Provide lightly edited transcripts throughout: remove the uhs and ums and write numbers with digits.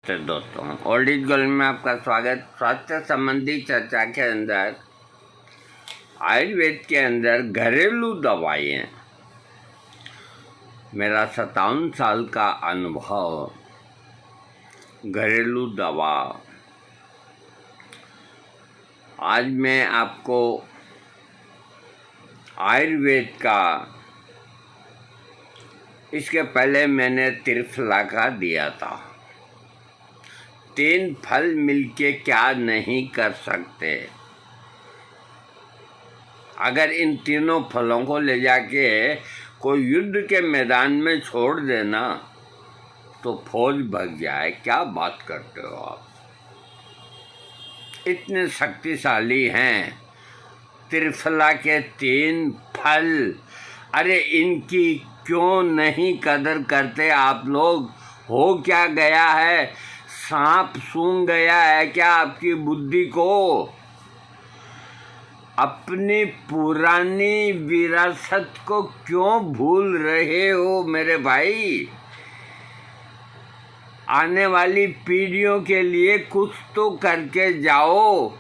तो दोस्तों, old is gold में आपका स्वागत। स्वास्थ्य संबंधी चर्चा के अंदर आयुर्वेद के अंदर घरेलू दवाएं, मेरा 57 साल का अनुभव घरेलू दवा। आज मैं आपको आयुर्वेद का, इसके पहले मैंने त्रिफला का दिया था। 3 फल मिलके क्या नहीं कर सकते। अगर इन तीनों फलों को ले जाके कोई युद्ध के मैदान में छोड़ देना तो फौज भग जाए। क्या बात करते हो आप, इतने शक्तिशाली हैं त्रिफला के 3 फल। अरे इनकी क्यों नहीं कदर करते आप लोग? हो क्या गया है? सांप सूंघ गया है क्या आपकी बुद्धि को? अपनी पुरानी विरासत को क्यों भूल रहे हो मेरे भाई? आने वाली पीढ़ियों के लिए कुछ तो करके जाओ।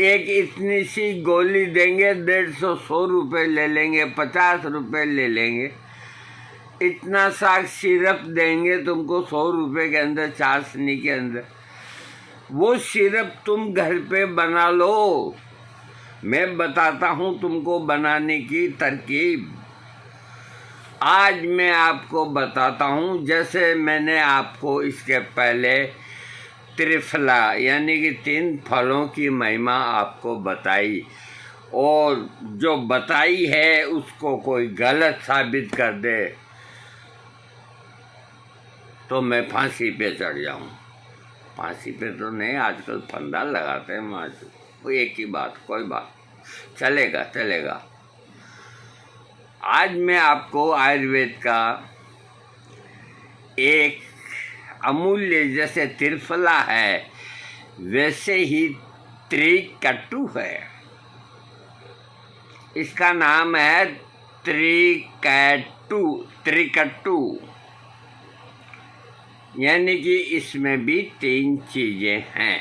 एक इतनी सी गोली देंगे, 150-100 रुपये ले लेंगे, 50 रुपये ले लेंगे। इतना सा सिरप देंगे तुमको 100 रुपये के अंदर, चाशनी के अंदर। वो सिरप तुम घर पे बना लो। मैं बताता हूँ तुमको बनाने की तरकीब। आज मैं आपको बताता हूँ, जैसे मैंने आपको इसके पहले त्रिफला यानी कि 3 फलों की महिमा आपको बताई, और जो बताई है उसको कोई गलत साबित कर दे तो मैं फांसी पे चढ़ जाऊँ। फांसी पे तो नहीं, आजकल फंदा लगाते हैं माँ। वो एक ही बात, कोई बात, चलेगा चलेगा। आज मैं आपको आयुर्वेद का एक अमूल्य, जैसे त्रिफला है वैसे ही त्रिकटु है। इसका नाम है त्रिकटु, यानी कि इसमें भी 3 चीज़ें हैं।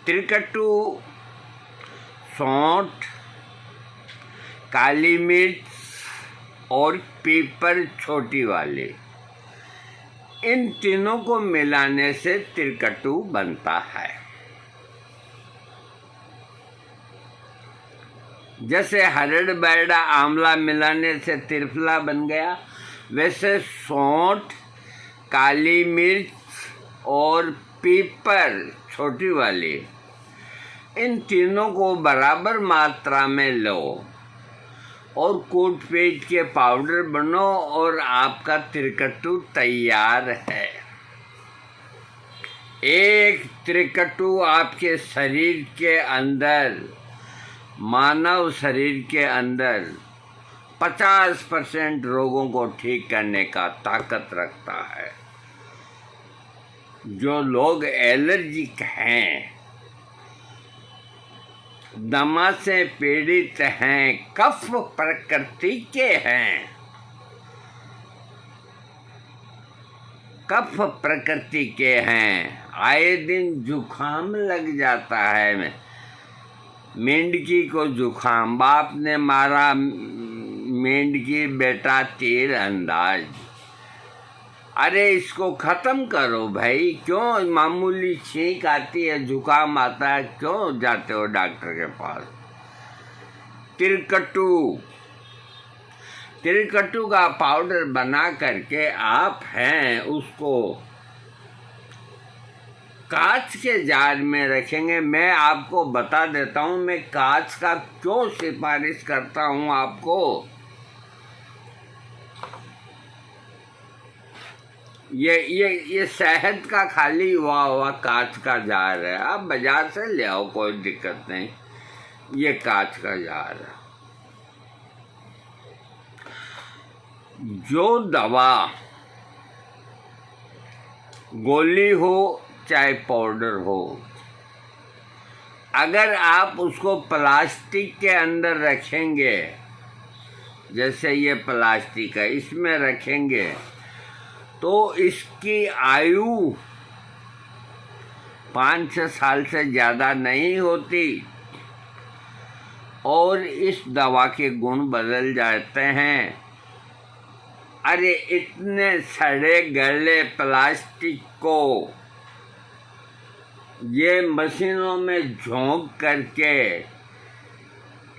त्रिकटु सौंठ, काली मिर्च और पीपर छोटी वाली, इन तीनों को मिलाने से त्रिकटु बनता है। जैसे हरड़ बैरडा आंवला मिलाने से त्रिफला बन गया, वैसे सौंठ, काली मिर्च और पीपर छोटी वाली, इन तीनों को बराबर मात्रा में लो और कूट पीट के पाउडर बनो और आपका त्रिकटु तैयार है। एक त्रिकटु आपके शरीर के अंदर, मानव शरीर के अंदर 50% रोगों को ठीक करने का ताकत रखता है। जो लोग एलर्जिक हैं, दमा से पीड़ित हैं, कफ प्रकृति के हैं, कफ प्रकृति के हैं, आए दिन जुखाम लग जाता है। मेंढकी को जुखाम, बाप ने मारा मेंढकी, बेटा तीर अंदाज। अरे इसको ख़त्म करो भाई। क्यों मामूली छींक आती है, जुकाम आता है, क्यों जाते हो डॉक्टर के पास? त्रिकटु का पाउडर बना करके आप हैं उसको कांच के जार में रखेंगे। मैं आपको बता देता हूँ मैं कांच का क्यों सिफारिश करता हूँ आपको। ये शहद का खाली हुआ कांच का जार है। आप बाजार से ले आओ, कोई दिक्कत नहीं। ये कांच का जार है। जो दवा गोली हो चाहे पाउडर हो, अगर आप उसको प्लास्टिक के अंदर रखेंगे, जैसे ये प्लास्टिक है, इसमें रखेंगे तो इसकी आयु 5-6 साल से ज़्यादा नहीं होती और इस दवा के गुण बदल जाते हैं। अरे इतने सड़े गले प्लास्टिक को ये मशीनों में झोंक करके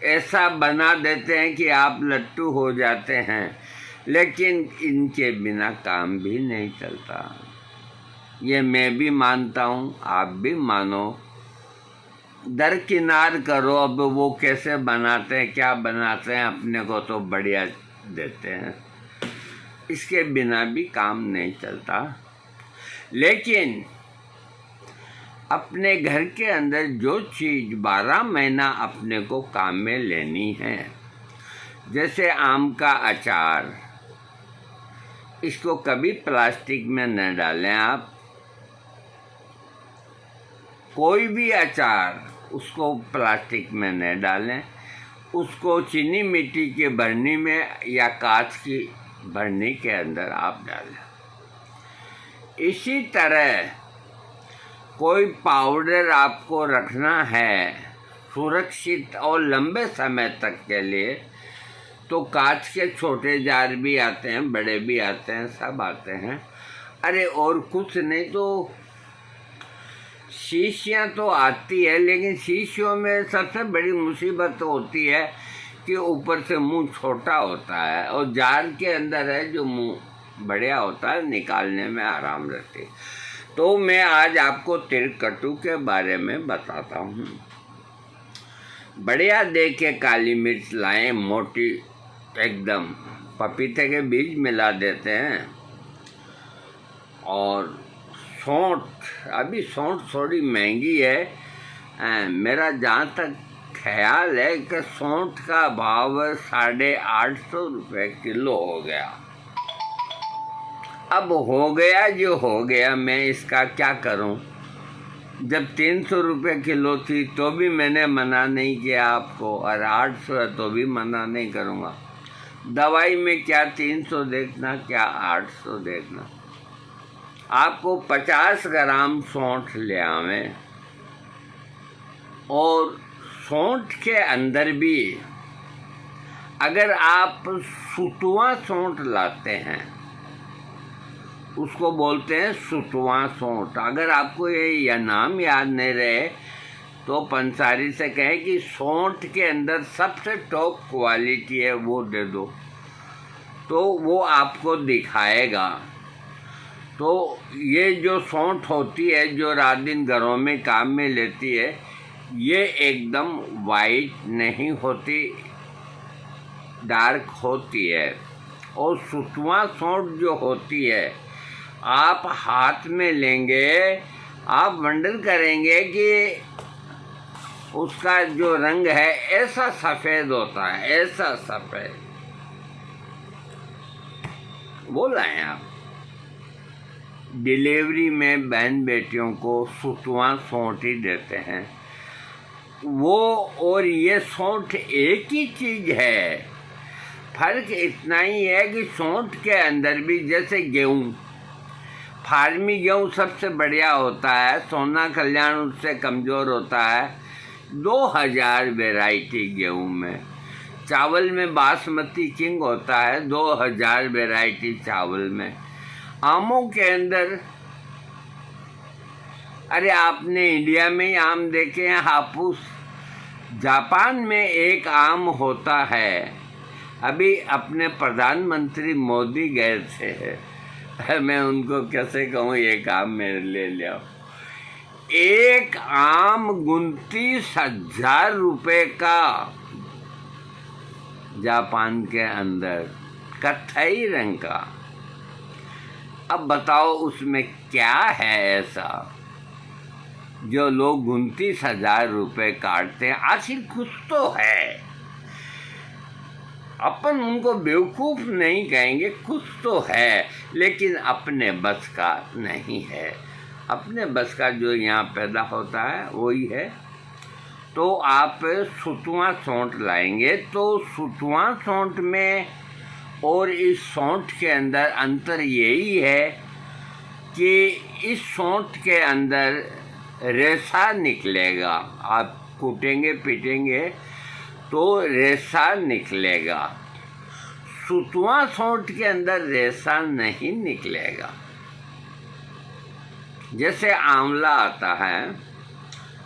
ऐसा बना देते हैं कि आप लट्टू हो जाते हैं, लेकिन इनके बिना काम भी नहीं चलता। ये मैं भी मानता हूँ, आप भी मानो। दरकिनार करो अब वो कैसे बनाते हैं, क्या बनाते हैं, अपने को तो बढ़िया देते हैं, इसके बिना भी काम नहीं चलता। लेकिन अपने घर के अंदर जो चीज़ 12 महीना अपने को काम में लेनी है, जैसे आम का अचार, इसको कभी प्लास्टिक में न डालें आप। कोई भी अचार उसको प्लास्टिक में न डालें, उसको चीनी मिट्टी के बरनी में या कांच की बरनी के अंदर आप डालें। इसी तरह कोई पाउडर आपको रखना है सुरक्षित और लंबे समय तक के लिए, तो कांच के छोटे जार भी आते हैं, बड़े भी आते हैं, सब आते हैं। अरे और कुछ नहीं तो शीशियाँ तो आती है, लेकिन शीशियों में सबसे बड़ी मुसीबत होती है कि ऊपर से मुंह छोटा होता है और जार के अंदर है जो मुंह बढ़िया होता है, निकालने में आराम रहती है। तो मैं आज आपको तिलकट्टू के बारे में बताता हूँ। बढ़िया देख के काली मिर्च लाएं, मोटी एकदम, पपीते के बीज मिला देते हैं। और सौंठ, अभी सौंठ थोड़ी महंगी है, मेरा जहाँ तक ख्याल है कि सौंठ का भाव 850 रुपये किलो हो गया। अब हो गया जो हो गया, मैं इसका क्या करूं। जब 300 रुपये किलो थी तो भी मैंने मना नहीं किया आपको, और 800 है तो भी मना नहीं करूंगा। दवाई में क्या 300 देखना, क्या 800 देखना। आपको 50 ग्राम सौंठ ले आवें, और सौंठ के अंदर भी अगर आप सुतुआ सौंठ लाते हैं, उसको बोलते हैं सुतुआ सौंठ। अगर आपको ये नाम याद नहीं रहे तो पंसारी से कहें कि सौंठ के अंदर सबसे टॉप क्वालिटी है वो दे दो, तो वो आपको दिखाएगा। तो ये जो सौंठ होती है जो रात दिन घरों में काम में लेती है, ये एकदम वाइट नहीं होती, डार्क होती है। और सुतुआ सौंठ जो होती है, आप हाथ में लेंगे, आप वंडर करेंगे कि उसका जो रंग है ऐसा सफ़ेद होता है, ऐसा सफ़ेद। बोल रहे हैं आप। डिलीवरी में बहन बेटियों को सुतुआ सौंठ ही देते हैं वो, और ये सौंठ एक ही चीज़ है। फर्क इतना ही है कि सौंठ के अंदर भी, जैसे गेहूँ, फार्मी गेहूँ सबसे बढ़िया होता है, सोना कल्याण उससे कमज़ोर होता है। 2000 वैरायटी गेहूँ में, चावल में बासमती किंग होता है, 2000 वैरायटी चावल में। आमों के अंदर, अरे आपने इंडिया में ही आम देखे हैं, हापुस। जापान में एक आम होता है, अभी अपने प्रधानमंत्री मोदी गए थे, मैं उनको कैसे कहूँ एक आम मेरे ले लिया। एक आम 29,000 रुपये का, जापान के अंदर, कत्थई रंग का। अब बताओ उसमें क्या है ऐसा जो लोग 29,000 रुपये काटते हैं। आखिर कुछ तो है, अपन उनको बेवकूफ़ नहीं कहेंगे, कुछ तो है, लेकिन अपने बस का नहीं है। अपने बस का जो यहाँ पैदा होता है वही है। तो आप सुतुआ सौंठ लाएंगे, तो सुतुआ सौंठ में और इस सौंठ के अंदर अंतर यही है कि इस सौंठ के अंदर रेशा निकलेगा। आप कूटेंगे पीटेंगे तो रेशा निकलेगा। सुतवा सौंठ के अंदर रेशा नहीं निकलेगा। जैसे आंवला आता है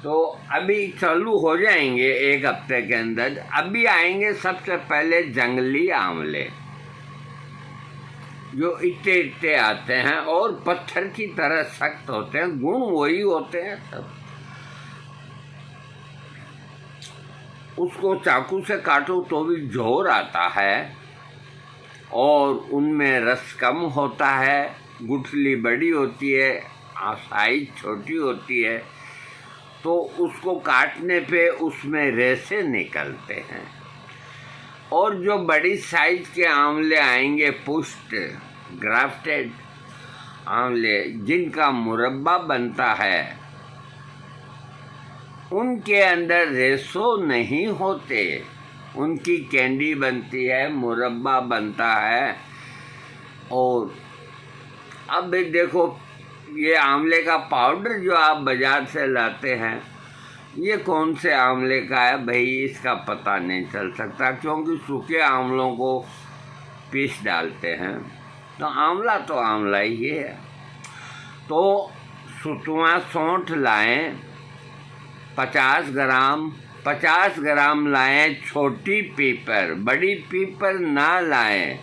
तो अभी चालू हो जाएंगे 1 हफ्ते के अंदर। अभी आएंगे सबसे पहले जंगली आंवले जो इतने इतने आते हैं और पत्थर की तरह सख्त होते हैं, गुण वही होते हैं सब। उसको चाकू से काटो तो भी जोर आता है और उनमें रस कम होता है, गुठली बड़ी होती है, साइज छोटी होती है, तो उसको काटने पे उसमें रेशे निकलते हैं। और जो बड़ी साइज के आंवले आएंगे, पुष्ट ग्राफ्टेड आंवले जिनका मुरब्बा बनता है, उनके अंदर रेशो नहीं होते। उनकी कैंडी बनती है, मुरब्बा बनता है। और अब देखो, ये आंवले का पाउडर जो आप बाजार से लाते हैं, ये कौन से आंवले का है भाई, इसका पता नहीं चल सकता, क्योंकि सूखे आंवलों को पीस डालते हैं। तो आंवला ही है। तो सुतवा सौंठ लाएं 50 ग्राम लाएं। छोटी पीपर, बड़ी पीपर ना लाएं।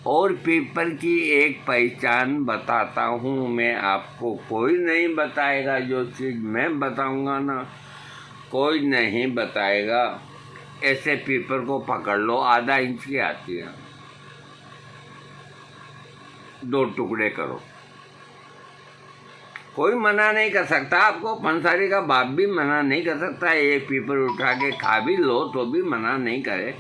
और पीपर की एक पहचान बताता हूँ मैं आपको, कोई नहीं बताएगा। जो चीज़ मैं बताऊँगा ना, कोई नहीं बताएगा। ऐसे पीपर को पकड़ लो, आधा इंच की आती है, 2 टुकड़े करो, कोई मना नहीं कर सकता आपको। पंसारी का बाप भी मना नहीं कर सकता। एक पीपर उठा के खा भी लो तो भी मना नहीं करे।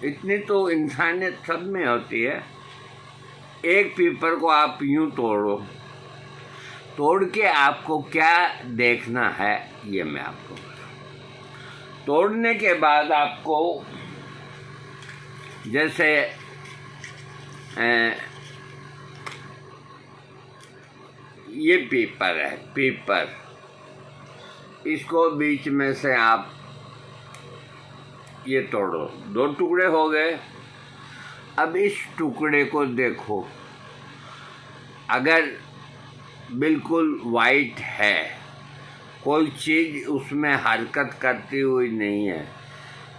इतनी तो इंसानियत सब में होती है। एक पीपर को आप यूं तोड़ो, तोड़ के आपको क्या देखना है ये मैं आपको बताऊं। तोड़ने के बाद आपको जैसे ये पीपर है, पीपर, इसको बीच में से आप ये तोड़ो, 2 टुकड़े हो गए। अब इस टुकड़े को देखो, अगर बिल्कुल वाइट है, कोई चीज़ उसमें हरकत करती हुई नहीं है,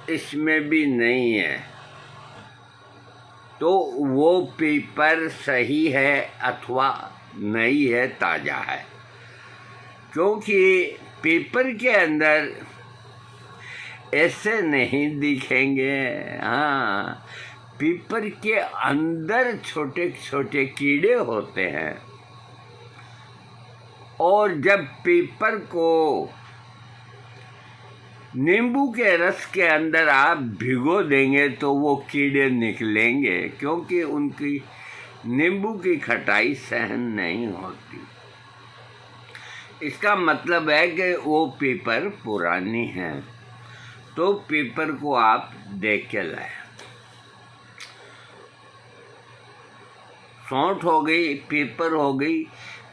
इसमें भी नहीं है, तो वो पेपर सही है अथवा नहीं है, ताज़ा है। क्योंकि पेपर के अंदर ऐसे नहीं दिखेंगे। हाँ, पेपर के अंदर छोटे छोटे कीड़े होते हैं। और जब पेपर को नींबू के रस के अंदर आप भिगो देंगे तो वो कीड़े निकलेंगे, क्योंकि उनकी नींबू की खटाई सहन नहीं होती। इसका मतलब है कि वो पेपर पुरानी है। तो पेपर को आप देख के लाएं। सौंठ हो गई, पेपर हो गई।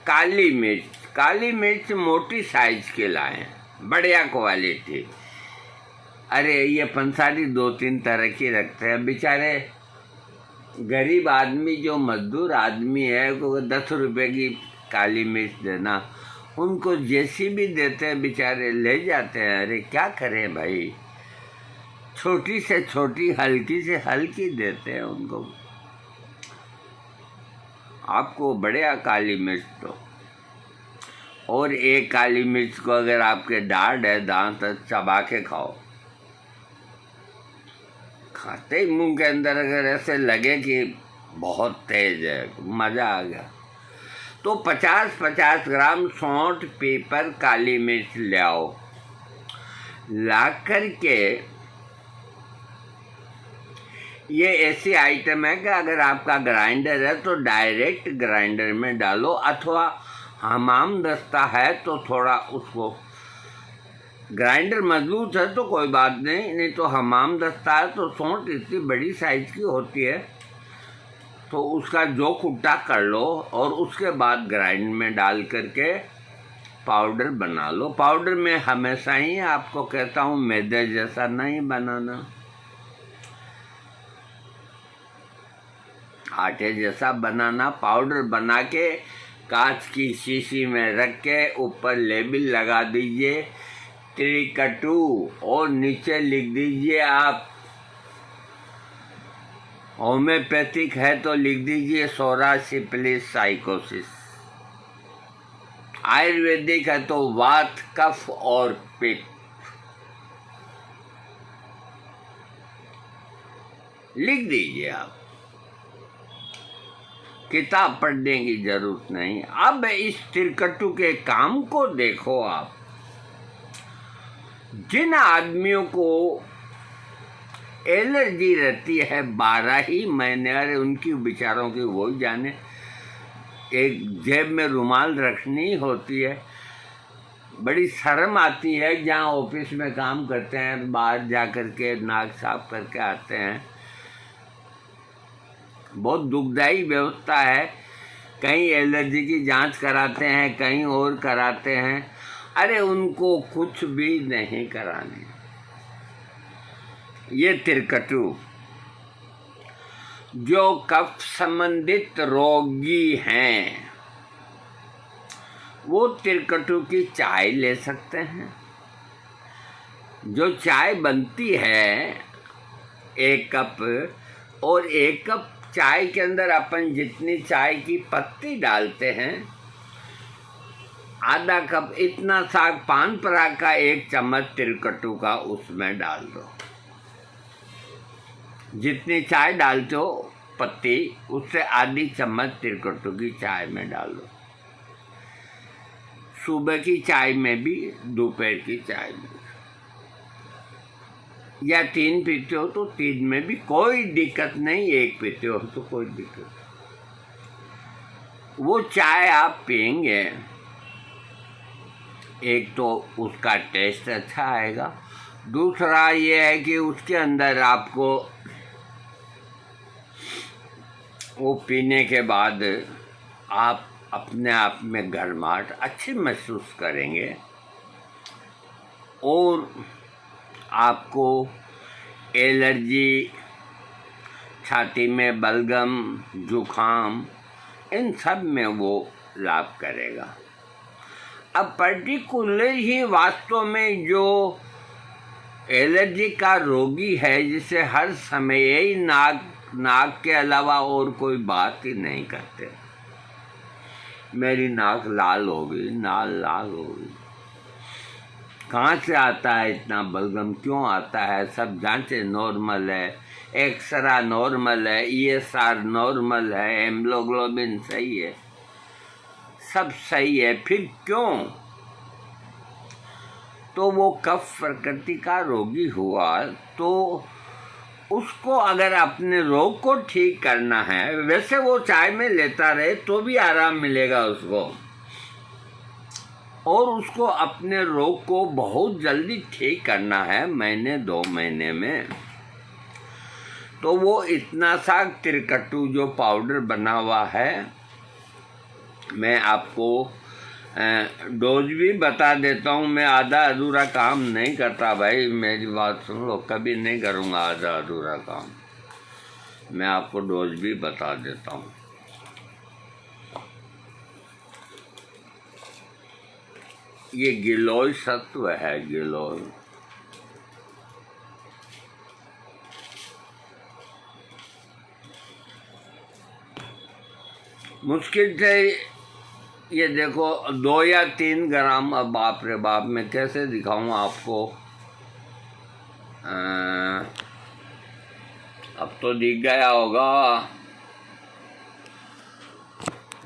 काली मिर्च मोटी साइज के लाएं, बढ़िया क्वालिटी। अरे ये पंसारी 2-3 तरह की रखते हैं बेचारे। गरीब आदमी जो मजदूर आदमी है, को 10 रुपए की काली मिर्च देना, उनको जैसी भी देते हैं बेचारे ले जाते हैं। अरे क्या करें भाई, छोटी से छोटी, हल्की से हल्की देते हैं उनको। आपको बढ़िया काली मिर्च दो। और एक काली मिर्च को अगर आपके दाढ़ है, दांत चबा के खाओ। खाते ही मुंह के अंदर अगर ऐसे लगे कि बहुत तेज है, मज़ा आ गया। तो 50-50 ग्राम सौंठ, पेपर, काली मिर्च ले आओ। ला कर के ये ऐसी आइटम है कि अगर आपका ग्राइंडर है तो डायरेक्ट ग्राइंडर में डालो, अथवा हमाम दस्ता है तो थोड़ा उसको ग्राइंडर मजबूत है तो कोई बात नहीं, नहीं तो हमाम दस्ता है तो सौंठ इतनी बड़ी साइज की होती है, तो उसका जो कुट्टा कर लो और उसके बाद ग्राइंड में डाल करके पाउडर बना लो। पाउडर में हमेशा ही आपको कहता हूँ मैदे जैसा नहीं बनाना, आटे जैसा बनाना। पाउडर बना के कांच की शीशी में रख के ऊपर लेबल लगा दीजिए त्रिकटु, और नीचे लिख दीजिए आप होम्योपैथिक है तो लिख दीजिए सोरा सिफिलिस साइकोसिस, आयुर्वेदिक है तो वात कफ और पित्त, लिख दीजिए आप। किताब पढ़ने की जरूरत नहीं। अब इस त्रिकटु के काम को देखो आप। जिन आदमियों को एलर्जी रहती है 12 ही महीने, अरे उनकी बेचारों की वो जाने, एक जेब में रुमाल रखनी होती है, बड़ी शर्म आती है। जहाँ ऑफिस में काम करते हैं बाहर जा कर के नाक साफ करके आते हैं, बहुत दुखदायी व्यवस्था है। कहीं एलर्जी की जांच कराते हैं, कहीं और कराते हैं, अरे उनको कुछ भी नहीं कराने। ये त्रिकटु जो कफ संबंधित रोगी हैं वो त्रिकटु की चाय ले सकते हैं। जो चाय बनती है 1 कप, और 1 कप चाय के अंदर अपन जितनी चाय की पत्ती डालते हैं, आधा कप इतना सा पान पराग का 1 चम्मच त्रिकटु का उसमें डाल दो। जितनी चाय डालते हो पत्ती, उससे आधी चम्मच त्रिकटु की चाय में डाल दो। सुबह की चाय में भी, दोपहर की चाय में, या 3 पीते हो तो 3 में भी कोई दिक्कत नहीं, 1 पीते हो तो कोई दिक्कत नहीं। वो चाय आप पिएंगे, एक तो उसका टेस्ट अच्छा आएगा, दूसरा ये है कि उसके अंदर आपको वो पीने के बाद आप अपने आप में गर्माहट अच्छी महसूस करेंगे, और आपको एलर्जी, छाती में बलगम, जुखाम, इन सब में वो लाभ करेगा। अब पर्टिकुलर ही वास्तव में जो एलर्जी का रोगी है, जिसे हर समय यही नाक के अलावा और कोई बात ही नहीं करते, मेरी नाक लाल हो गई, नाक लाल हो गई, कहाँ से आता है इतना बलगम, क्यों आता है, सब जांचें नॉर्मल है, एक्सरा नॉर्मल है, ESR नॉर्मल है, हेमोग्लोबिन सही है, सब सही है, फिर क्यों? तो वो कफ प्रकृति का रोगी हुआ, तो उसको अगर अपने रोग को ठीक करना है, वैसे वो चाय में लेता रहे तो भी आराम मिलेगा उसको, और उसको अपने रोग को बहुत जल्दी ठीक करना है, 1-2 महीने में, तो वो इतना सा त्रिकटु जो पाउडर बना हुआ है, मैं आपको डोज भी बता देता हूँ। मैं आधा अधूरा काम नहीं करता भाई, मेरी बात सुन लो, कभी नहीं करूँगा आधा अधूरा काम, मैं आपको डोज भी बता देता हूँ। ये गिलोय सत्व है, गिलोय, मुश्किल से ये देखो 2 या 3 ग्राम। अब बाप रे बाप, मैं कैसे दिखाऊं आपको, अब तो दिख गया होगा,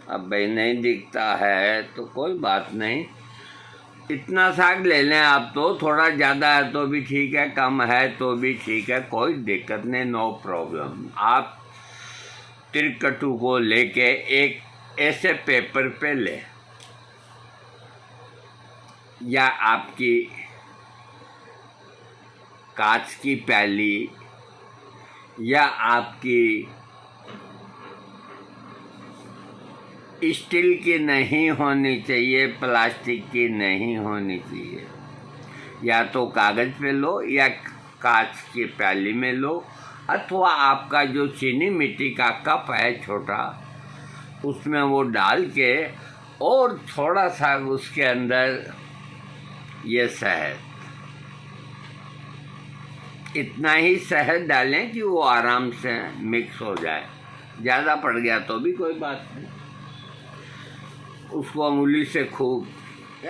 अब भाई नहीं दिखता है तो कोई बात नहीं, इतना साग ले लें आप, तो थोड़ा ज़्यादा है तो भी ठीक है, कम है तो भी ठीक है, कोई दिक्कत नहीं, नो प्रॉब्लम। आप त्रिकटु को लेके एक ऐसे पेपर पे ले, या आपकी कांच की प्याली या आपकी स्टील की नहीं होनी चाहिए, प्लास्टिक की नहीं होनी चाहिए। या तो कागज़ पे लो या कांच की प्याली में लो, अथवा आपका जो चीनी मिट्टी का कप है छोटा, उसमें वो डाल के और थोड़ा सा उसके अंदर ये शहद, इतना ही शहद डालें कि वो आराम से मिक्स हो जाए। ज़्यादा पड़ गया तो भी कोई बात नहीं, उसको अंगुली से खूब,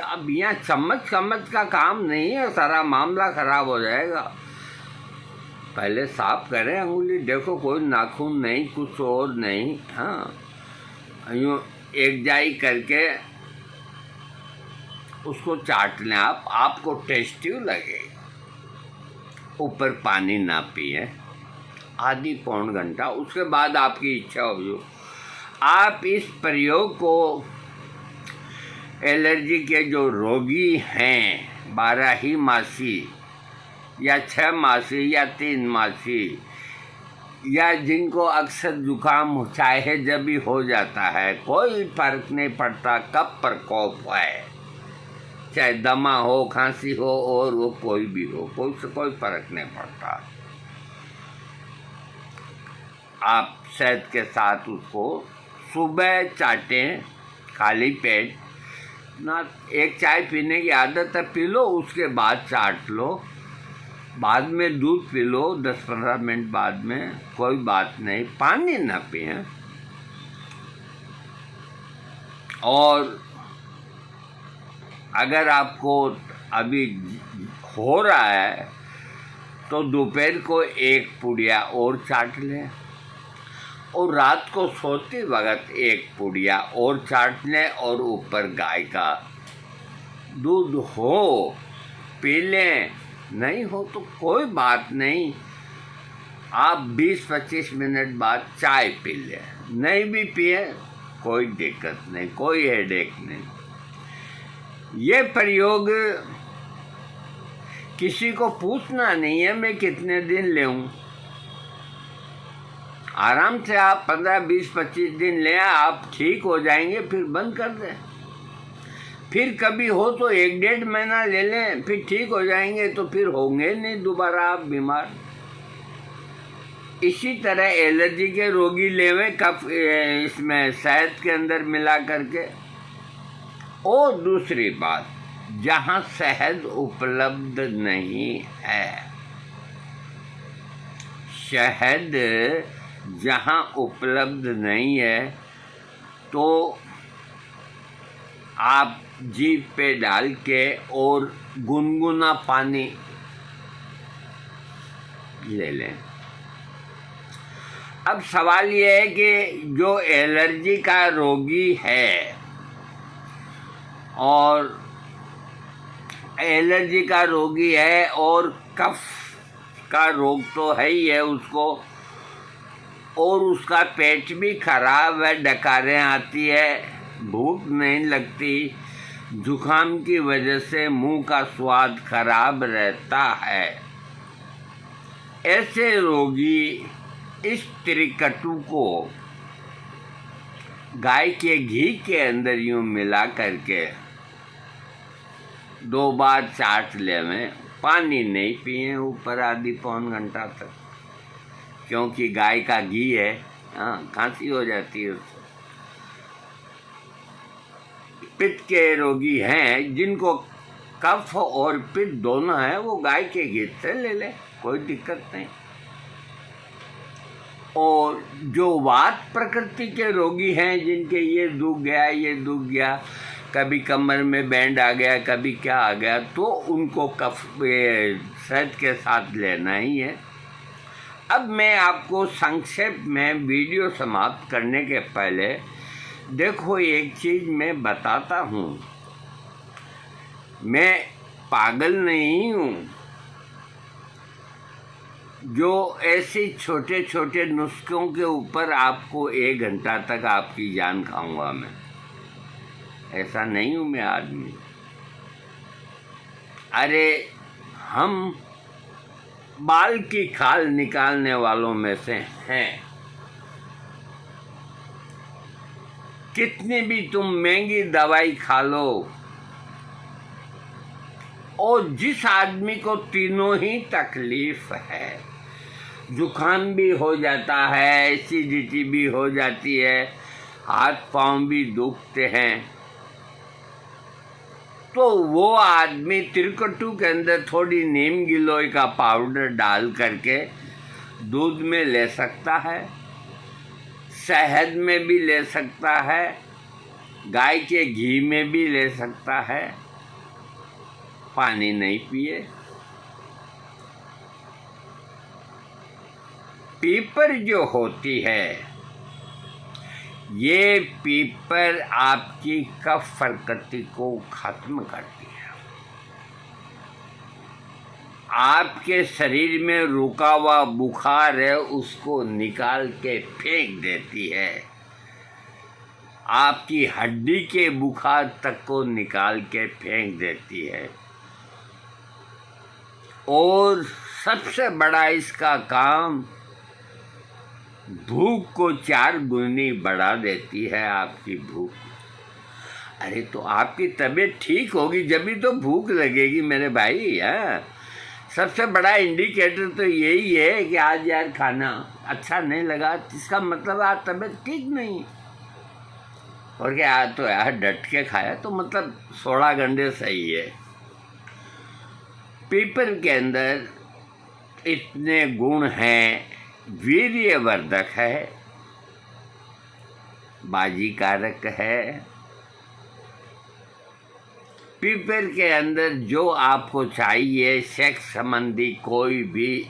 अब यहाँ चम्मच का काम नहीं है, सारा मामला ख़राब हो जाएगा। पहले साफ करें अंगुली, देखो कोई नाखून नहीं, कुछ और नहीं। हाँ, यूँ एक जाई करके उसको चाट लें आप, आपको टेस्टी लगे। ऊपर पानी ना पिए आधी पौन घंटा, उसके बाद आपकी इच्छा हो जो आप इस प्रयोग को एलर्जी के जो रोगी हैं 12 मासी या 6 मासी या 3 मासी, या जिनको अक्सर जुकाम चाहे जब भी हो जाता है, कोई फर्क नहीं पड़ता कब प्रकोप है, चाहे दमा हो, खांसी हो और वो कोई भी हो, कोई फर्क नहीं पड़ता। आप शहद के साथ उसको सुबह चाटें खाली पेट ना। एक चाय पीने की आदत है, पी लो, उसके बाद चाट लो, बाद में दूध पी लो 10-15 मिनट बाद में, कोई बात नहीं, पानी ना पिए। और अगर आपको अभी हो रहा है तो दोपहर को 1 पुड़िया और चाट लें, और रात को सोते वक्त 1 पुड़िया और चाट लें, और ऊपर गाय का दूध हो पी लें, नहीं हो तो कोई बात नहीं, आप 20-25 मिनट बाद चाय पी लें, नहीं भी पिए कोई दिक्कत नहीं, कोई हेडेक नहीं। ये प्रयोग किसी को पूछना नहीं है मैं कितने दिन लेऊं, आराम से आप 15-20-25 दिन लें, आप ठीक हो जाएंगे, फिर बंद कर दें। फिर कभी हो तो 1-1.5 महीना ले लें, फिर ठीक हो जाएंगे, तो फिर होंगे नहीं दोबारा आप बीमार। इसी तरह एलर्जी के रोगी लेवें कफ इसमें शहद के अंदर मिला करके। और दूसरी बात, जहाँ शहद उपलब्ध नहीं है, शहद जहाँ उपलब्ध नहीं है, तो आप जीभ पे डाल के और गुनगुना पानी ले लें। अब सवाल ये है कि जो एलर्जी का रोगी है, और एलर्जी का रोगी है और कफ का रोग तो है ही है उसको, और उसका पेट भी खराब है, डकारें आती है, भूख नहीं लगती, जुकाम की वजह से मुंह का स्वाद खराब रहता है, ऐसे रोगी इस त्रिकटु को गाय के घी के अंदर यूँ मिला करके 2 बार चाट लेवें, पानी नहीं पिए ऊपर आधी पौन घंटा तक, क्योंकि गाय का घी है, हाँ खांसी हो जाती है उससे। पित्त के रोगी हैं जिनको कफ और पित्त दोनों है, वो गाय के घी से ले ले, कोई दिक्कत नहीं। और जो वात प्रकृति के रोगी हैं, जिनके ये दुख गया, ये दुख गया, कभी कमर में बैंड आ गया, कभी क्या आ गया, तो उनको कफ शहद के साथ लेना ही है। अब मैं आपको संक्षेप में वीडियो समाप्त करने के पहले देखो एक चीज़ मैं बताता हूँ, मैं पागल नहीं हूँ जो ऐसे छोटे छोटे नुस्खों के ऊपर आपको 1 घंटा तक आपकी जान खाऊंगा। मैं ऐसा नहीं हूँ मैं आदमी। अरे हम बाल की खाल निकालने वालों में से हैं। कितनी भी तुम महंगी दवाई खा लो, और जिस आदमी को तीनों ही तकलीफ है, जुकाम भी हो जाता है, एसिडिटी भी हो जाती है, हाथ पांव भी दुखते हैं, तो वो आदमी तिलकट्टू के अंदर थोड़ी नीम गिलोय का पाउडर डाल करके दूध में ले सकता है, शहद में भी ले सकता है, गाय के घी में भी ले सकता है। पानी नहीं पिए। पीपर जो होती है, ये पीपर आपकी कफ फरकती को खत्म करती है, आपके शरीर में रुका हुआ बुखार है उसको निकाल के फेंक देती है, आपकी हड्डी के बुखार तक को निकाल के फेंक देती है। और सबसे बड़ा इसका काम, भूख को 4 गुनी बढ़ा देती है आपकी भूख। अरे तो आपकी तबीयत ठीक होगी जब भी तो भूख लगेगी मेरे भाई। है सबसे बड़ा इंडिकेटर तो यही है कि आज यार खाना अच्छा नहीं लगा, इसका मतलब आज तबीयत ठीक नहीं। और क्या आज तो यार डट के खाया तो मतलब 16 घंटे सही है। पीपल के अंदर इतने गुण हैं, वीर्यवर्धक है, बाजीकारक है। पीपल के अंदर जो आपको चाहिए सेक्स संबंधी कोई भी,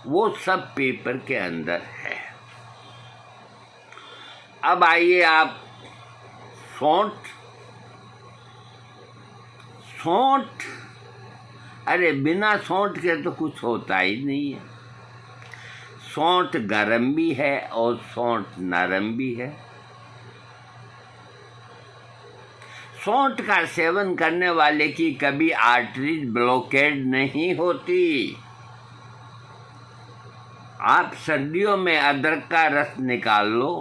वो सब पीपल के अंदर है। अब आइए आप सौंठ, अरे बिना सौंठ के तो कुछ होता ही नहीं है। सौंठ गरम भी है और सौंठ नरम भी है। सौंठ का सेवन करने वाले की कभी आर्टरीज ब्लॉकेड नहीं होती। आप सर्दियों में अदरक का रस निकाल लो,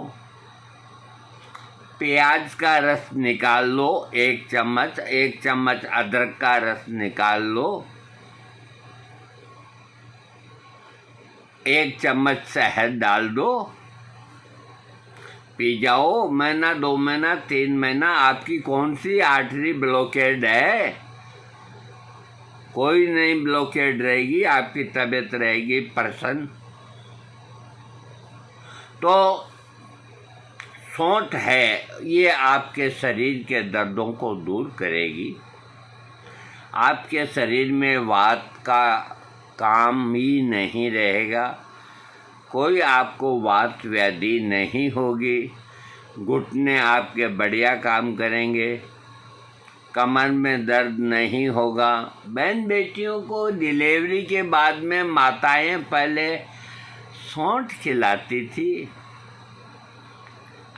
प्याज का रस निकाल लो, 1 चम्मच अदरक का रस निकाल लो, 1 चम्मच शहद डाल दो, पी जाओ। महीना 2 महीना 3 महीना आपकी कौन सी आर्टरी ब्लॉकेड है? कोई नहीं ब्लॉकेड रहेगी, आपकी तबीयत रहेगी प्रसन्न। तो सौंठ है, ये आपके शरीर के दर्दों को दूर करेगी। आपके शरीर में वात का काम ही नहीं रहेगा, कोई आपको वात व्याधि नहीं होगी, घुटने आपके बढ़िया काम करेंगे, कमर में दर्द नहीं होगा। बहन बेटियों को डिलीवरी के बाद में माताएं पहले सौंठ खिलाती थी,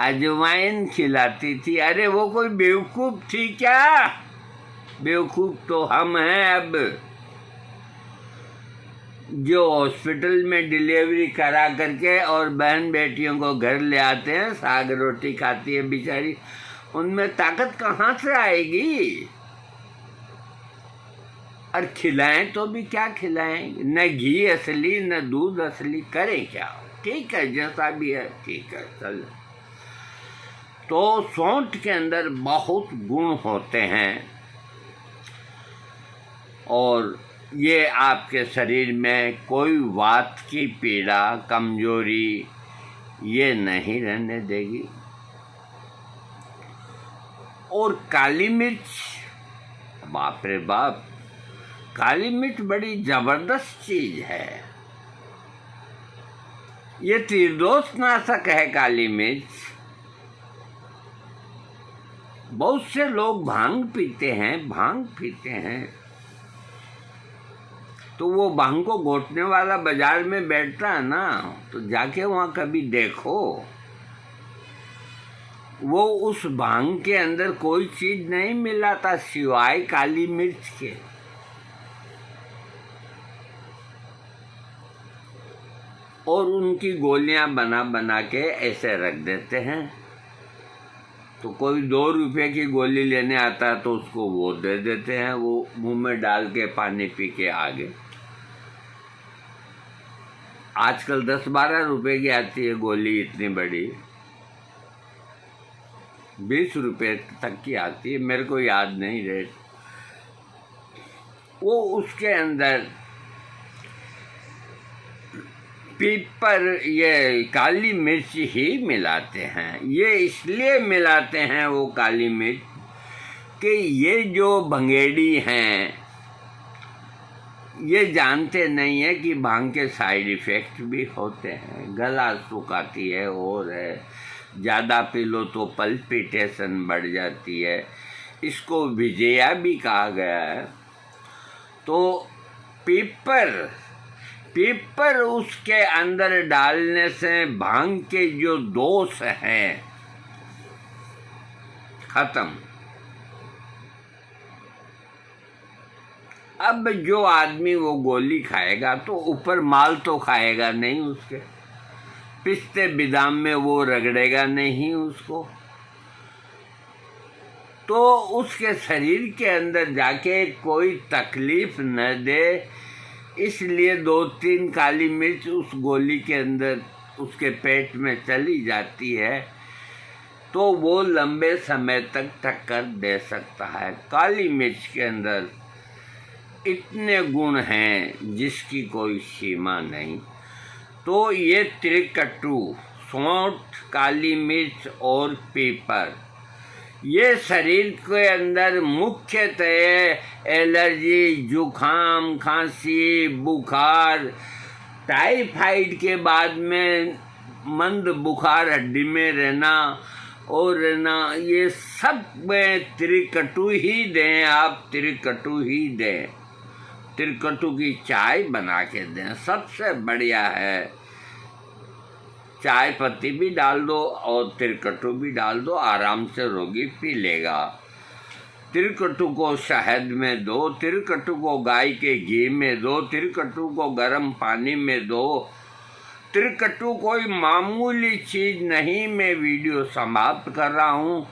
अजवाइन खिलाती थी। अरे वो कोई बेवकूफ़ थी क्या? बेवकूफ़ तो हम हैं अब, जो हॉस्पिटल में डिलीवरी करा करके और बहन बेटियों को घर ले आते हैं, साग रोटी खाती है बेचारी, उनमें ताकत कहाँ से आएगी? और खिलाएं तो भी क्या खिलाएं? न घी असली न दूध असली, करें क्या? ठीक है जैसा भी है ठीक है चल। तो सौंठ के अंदर बहुत गुण होते हैं और ये आपके शरीर में कोई वात की पीड़ा, कमजोरी ये नहीं रहने देगी। और काली मिर्च, बाप रे बाप, काली मिर्च बड़ी जबरदस्त चीज है। ये त्रिदोष नाशक है काली मिर्च। बहुत से लोग भांग पीते हैं, तो वो भांग को घोटने वाला बाजार में बैठता है ना, तो जाके वहाँ कभी देखो, वो उस भांग के अंदर कोई चीज नहीं मिलाता सिवाय काली मिर्च के। और उनकी गोलियां बना बना के ऐसे रख देते हैं। तो कोई 2 रुपये की गोली लेने आता है तो उसको वो दे देते हैं, वो मुंह में डाल के पानी पी के आगे। आजकल 10-12 रुपये की आती है गोली, इतनी बड़ी 20 रुपये तक की आती है, मेरे को याद नहीं रेट। वो उसके अंदर पीपर, ये काली मिर्च ही मिलाते हैं। ये इसलिए मिलाते हैं वो काली मिर्च कि ये जो भंगेड़ी हैं ये जानते नहीं है कि भांग के साइड इफ़ेक्ट भी होते हैं। गला सुखाती है और है, ज़्यादा पी लो तो पल्पिटेशन बढ़ जाती है, इसको विजया भी कहा गया है। तो पीपर उसके अंदर डालने से भांग के जो दोष हैं खत्म। अब जो आदमी वो गोली खाएगा तो ऊपर माल तो खाएगा नहीं, उसके पिस्ते बादाम में वो रगड़ेगा नहीं उसको, तो उसके शरीर के अंदर जाके कोई तकलीफ न दे, इसलिए 2-3 काली मिर्च उस गोली के अंदर उसके पेट में चली जाती है तो वो लंबे समय तक टक्कर दे सकता है। काली मिर्च के अंदर इतने गुण हैं जिसकी कोई सीमा नहीं। तो ये त्रिकटु, सौंठ, काली मिर्च और पीपर, ये शरीर के अंदर मुख्यतः एलर्जी, जुखाम, खांसी, बुखार, टाइफाइड के बाद में मंद बुखार, हड्डी में रहना और रहना, ये सब में त्रिकटु ही दें आप, त्रिकटु ही दें। त्रिकटु की चाय बना के दें, सबसे बढ़िया है। चाय पत्ती भी डाल दो और त्रिकटु भी डाल दो, आराम से रोगी पी लेगा। त्रिकटु को शहद में दो, त्रिकटु को गाय के घी में दो, त्रिकटु को गर्म पानी में दो। त्रिकटु कोई मामूली चीज़ नहीं, मैं वीडियो समाप्त कर रहा हूँ।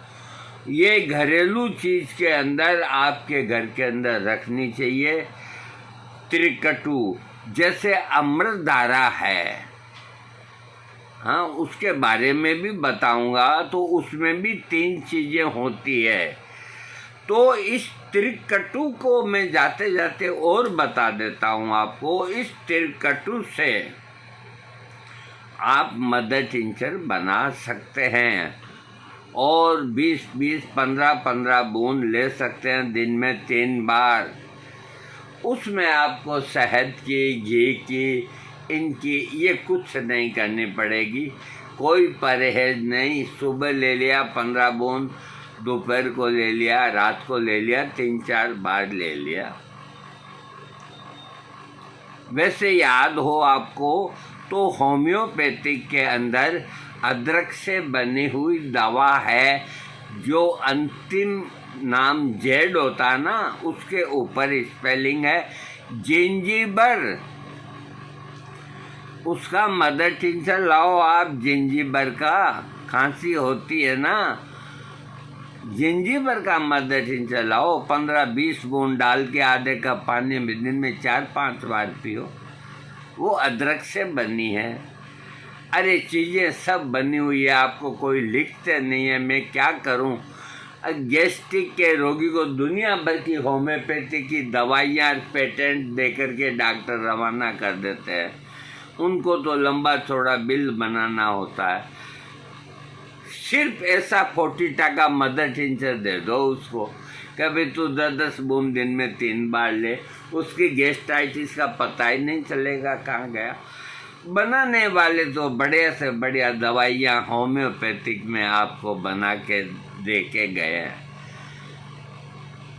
ये घरेलू चीज़ के अंदर आपके घर के अंदर रखनी चाहिए। त्रिकटु जैसे अमृतधारा है, हाँ, उसके बारे में भी बताऊंगा। तो उसमें भी 3 चीज़ें होती है। तो इस त्रिकटु को मैं जाते जाते और बता देता हूँ आपको। इस त्रिकटु से आप मदर टिंचर बना सकते हैं और 20-20, 15-15 बूंद ले सकते हैं दिन में 3 बार। उसमें आपको शहद की, घी की, इनकी ये कुछ नहीं करनी पड़ेगी, कोई परहेज नहीं। सुबह ले लिया 15 बूंद, दोपहर को ले लिया, रात को ले लिया, 3-4 बार ले लिया। वैसे याद हो आपको तो होम्योपैथिक के अंदर अदरक से बनी हुई दवा है, जो अंतिम नाम जेड होता है ना, उसके ऊपर स्पेलिंग है जिंजीबर। उसका मदर टिंचर लाओ आप, जिंजीबर का। खांसी होती है ना, जिंजीबर का मदर टिंचर लाओ, 15-20 बूंद डाल के आधे कप पानी में दिन में 4-5 बार पियो। वो अदरक से बनी है। अरे चीज़ें सब बनी हुई है, आपको कोई लिखते नहीं है, मैं क्या करूं। गैस्ट्रिक के रोगी को दुनिया भर की होम्योपैथी की दवाइयाँ पेटेंट दे करके डॉक्टर रवाना कर देते हैं। उनको तो लंबा चौड़ा बिल बनाना होता है। सिर्फ ऐसा 40 टका मदर टिंचर दे दो उसको, कभी तू 10-10 बूंद दिन में 3 बार ले, उसकी गैस्ट्राइटिस का पता ही नहीं चलेगा कहाँ गया। बनाने वाले तो बढ़िया से बढ़िया दवाइयाँ होम्योपैथिक में आपको बना के दे के गए हैं।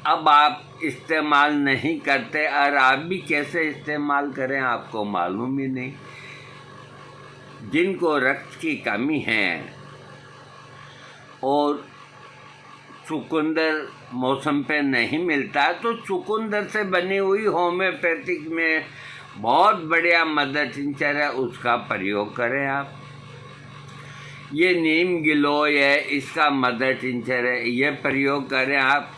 अब आप इस्तेमाल नहीं करते, और आप भी कैसे इस्तेमाल करें आपको मालूम ही नहीं। जिनको रक्त की कमी है और चुकंदर मौसम पे नहीं मिलता, तो चुकंदर से बनी हुई होम्योपैथिक में बहुत बढ़िया मदर टिंचर है, उसका प्रयोग करें आप। ये नीम गिलोय है, इसका मदर टिंचर है, ये प्रयोग करें आप।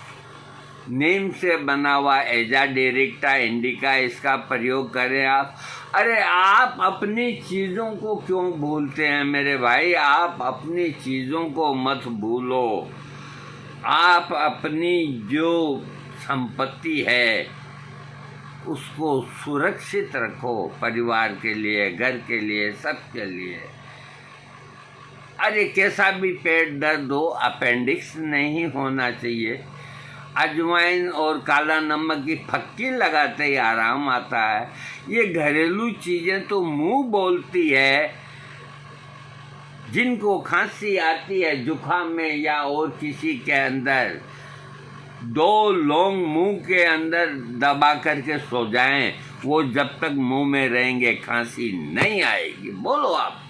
नीम से बना हुआ एजा डिरेक्टा इंडिका, इसका प्रयोग करें आप। अरे आप अपनी चीज़ों को क्यों भूलते हैं मेरे भाई? आप अपनी चीज़ों को मत भूलो। आप अपनी जो संपत्ति है उसको सुरक्षित रखो, परिवार के लिए, घर के लिए, सबके लिए। अरे कैसा भी पेट दर्द हो, अपेंडिक्स नहीं होना चाहिए। अजवाइन और काला नमक की फक्की लगाते ही आराम आता है। ये घरेलू चीज़ें तो मुंह बोलती है। जिनको खांसी आती है जुखाम में या और किसी के अंदर, 2 लौंग मुंह के अंदर दबा करके सो जाएं, वो जब तक मुंह में रहेंगे खांसी नहीं आएगी। बोलो आप,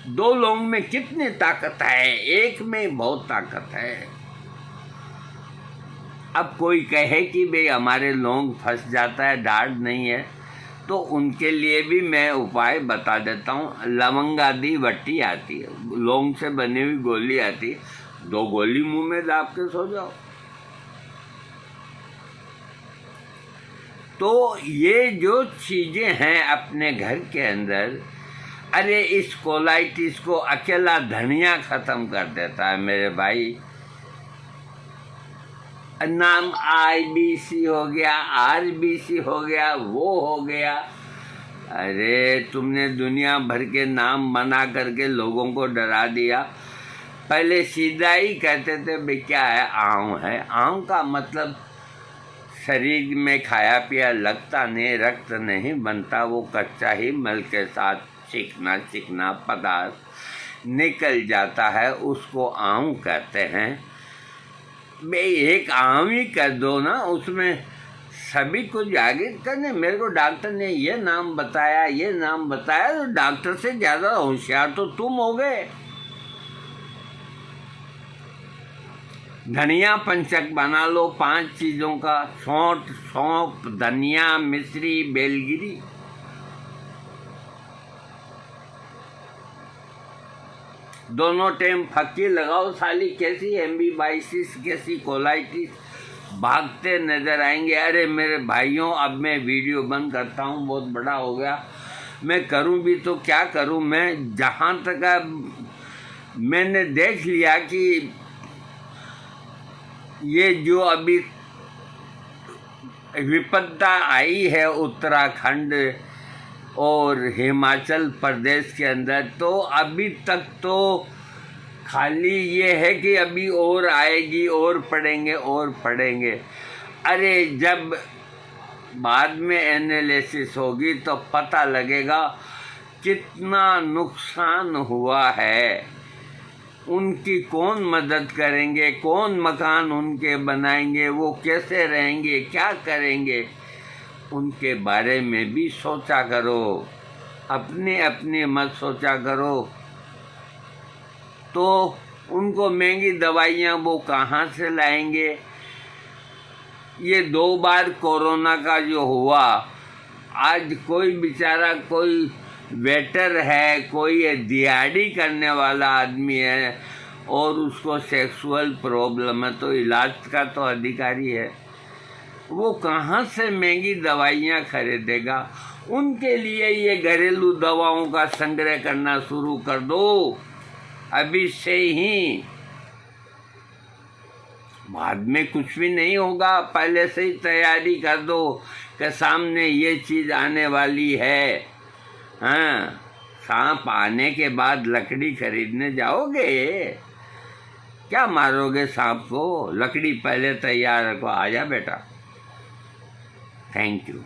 2 लौंग में कितनी ताकत है? एक में बहुत ताकत है। अब कोई कहे कि भाई हमारे लौंग फंस जाता है, डाढ़ नहीं है, तो उनके लिए भी मैं उपाय बता देता हूँ। लवंगादी वट्टी आती है, लौंग से बनी हुई गोली आती है, 2 गोली मुंह में दाब के सो जाओ। तो ये जो चीज़ें हैं अपने घर के अंदर, अरे इस कोलाइटिस को अकेला धनिया ख़त्म कर देता है मेरे भाई। नाम IBC हो गया, RBC हो गया, वो हो गया। अरे तुमने दुनिया भर के नाम बना करके लोगों को डरा दिया। पहले सीधा ही कहते थे भाई क्या है, आम है। आम का मतलब शरीर में खाया पिया लगता नहीं, रक्त नहीं बनता, वो कच्चा ही मल के साथ चिकना चिकना पदार्थ निकल जाता है, उसको आम कहते हैं। भाई एक आम ही कर दो ना, उसमें सभी कुछ आगे करने। मेरे को डॉक्टर ने ये नाम बताया, ये नाम बताया, तो डॉक्टर से ज़्यादा होशियार तो तुम हो गए। धनिया पंचक बना लो 5 चीज़ों का, सौंफ, धनिया, मिश्री, बेलगिरी। दोनों टाइम फक्की लगाओ, साली कैसी एम्बीबाइसिस, कैसी कोलाइटिस भागते नजर आएंगे। अरे मेरे भाइयों, अब मैं वीडियो बंद करता हूँ, बहुत बड़ा हो गया। मैं करूँ भी तो क्या करूँ? मैं जहाँ तक मैंने देख लिया कि ये जो अभी विपदा आई है उत्तराखंड और हिमाचल प्रदेश के अंदर, तो अभी तक तो खाली ये है कि अभी और आएगी, और पढ़ेंगे और पढ़ेंगे। अरे जब बाद में एनालिसिस होगी तो पता लगेगा कितना नुकसान हुआ है। उनकी कौन मदद करेंगे, कौन मकान उनके बनाएंगे, वो कैसे रहेंगे, क्या करेंगे, उनके बारे में भी सोचा करो। अपने अपने मत सोचा करो। तो उनको महंगी दवाइयाँ वो कहाँ से लाएंगे? ये 2 बार कोरोना का जो हुआ, आज कोई बेचारा, कोई वेटर है, कोई दिहाड़ी करने वाला आदमी है और उसको सेक्सुअल प्रॉब्लम है, तो इलाज का तो अधिकारी है, वो कहाँ से महंगी दवाइयाँ खरीदेगा? उनके लिए ये घरेलू दवाओं का संग्रह करना शुरू कर दो अभी से ही। बाद में कुछ भी नहीं होगा, पहले से ही तैयारी कर दो कि सामने ये चीज़ आने वाली है। हाँ, सांप आने के बाद लकड़ी खरीदने जाओगे? क्या मारोगे सांप को? लकड़ी पहले तैयार रखो। आजा बेटा। Thank you.